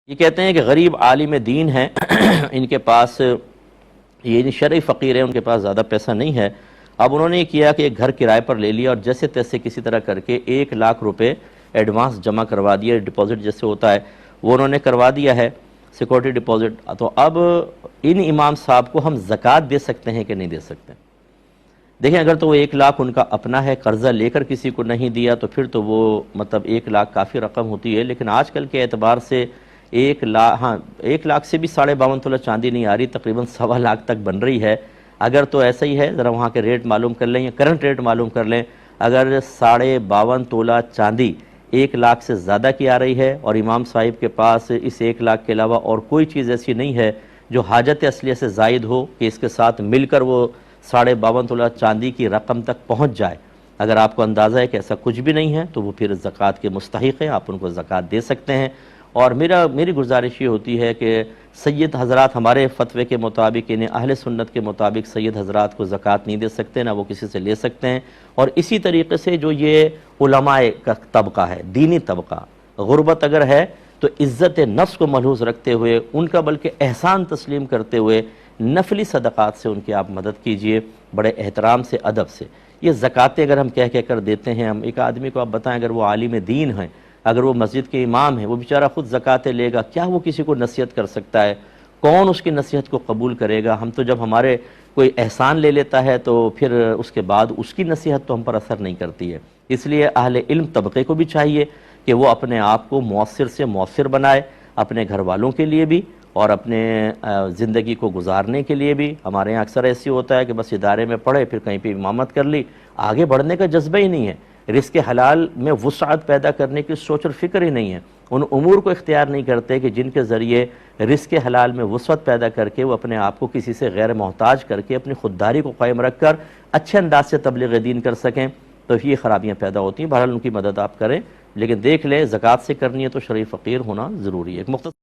یہ کہتے ہیں کہ غریب عالم دین ہیں ان کے پاس یہ شرعی فقیر ہیں، ان کے پاس زیادہ پیسہ نہیں ہے۔ اب انہوں نے یہ کیا کہ ایک گھر کرائے پر لے لیا اور جیسے تیسے کسی طرح کر کے 1,00,000 روپے ایڈوانس جمع کروا دیا، ڈپازٹ جیسے ہوتا ہے وہ انہوں نے کروا دیا ہے، سیکورٹی ڈپازٹ۔ تو اب ان امام صاحب کو ہم زکوٰۃ دے سکتے ہیں کہ نہیں دے سکتے؟ دیکھیں اگر تو وہ 1,00,000 ان کا اپنا ہے، قرضہ لے کر کسی کو نہیں دیا تو پھر تو وہ مطلب 1,00,000 کافی رقم ہوتی ہے، لیکن آج کل کے اعتبار سے 1,00,000 سے بھی 52.5 تولہ چاندی نہیں آ رہی، تقریباً 1,00,000 تک بن رہی ہے۔ اگر تو ایسا ہی ہے، ذرا وہاں کے ریٹ معلوم کر لیں یا کرنٹ ریٹ معلوم کر لیں، اگر 52.5 تولہ چاندی 1,00,000 سے زیادہ کی آ رہی ہے اور امام صاحب کے پاس اس 1,00,000 کے علاوہ اور کوئی چیز ایسی نہیں ہے جو حاجت اصلیہ سے زائد ہو کہ اس کے ساتھ مل کر وہ 52.5 تولہ چاندی کی رقم تک پہنچ جائے، اگر آپ کو اندازہ ہے کہ ایسا کچھ بھی نہیں ہے تو وہ پھر زکوٰۃ کے مستحق ہیں، آپ ان کو زکوٰۃ دے سکتے ہیں۔ اور میری گزارش یہ ہوتی ہے کہ سید حضرات ہمارے فتوے کے مطابق، یعنی اہل سنت کے مطابق سید حضرات کو زکوٰۃ نہیں دے سکتے، نہ وہ کسی سے لے سکتے ہیں۔ اور اسی طریقے سے جو یہ علماء کا طبقہ ہے، دینی طبقہ، غربت اگر ہے تو عزت نفس کو ملحوظ رکھتے ہوئے ان کا بلکہ احسان تسلیم کرتے ہوئے نفلی صدقات سے ان کی آپ مدد کیجئے، بڑے احترام سے، ادب سے۔ یہ زکوٰۃیں اگر ہم کہہ کر دیتے ہیں، ہم ایک آدمی کو آپ بتائیں اگر وہ عالم دین ہیں، اگر وہ مسجد کے امام ہیں، وہ بیچارہ خود زکوٰۃیں لے گا، کیا وہ کسی کو نصیحت کر سکتا ہے؟ کون اس کی نصیحت کو قبول کرے گا؟ ہم تو جب ہمارے کوئی احسان لے لیتا ہے تو پھر اس کے بعد اس کی نصیحت تو ہم پر اثر نہیں کرتی ہے۔ اس لیے اہل علم طبقے کو بھی چاہیے کہ وہ اپنے آپ کو مؤثر سے مؤثر بنائے، اپنے گھر والوں کے لیے بھی اور اپنے زندگی کو گزارنے کے لیے بھی۔ ہمارے یہاں اکثر ایسی ہوتا ہے کہ بس ادارے میں پڑھے، پھر کہیں پہ امامت کر لی، آگے بڑھنے کا جذبہ ہی نہیں ہے، رزق حلال میں وسعت پیدا کرنے کی سوچ اور فکر ہی نہیں ہے، ان امور کو اختیار نہیں کرتے کہ جن کے ذریعے رزق حلال میں وسعت پیدا کر کے وہ اپنے آپ کو کسی سے غیر محتاج کر کے اپنی خودداری کو قائم رکھ کر اچھے انداز سے تبلیغ دین کر سکیں۔ تو یہ خرابیاں پیدا ہوتی ہیں۔ بہرحال ان کی مدد آپ کریں، لیکن دیکھ لیں زکوٰۃ سے کرنی ہے تو شرعی فقیر ہونا ضروری ہے۔ ایک مختصر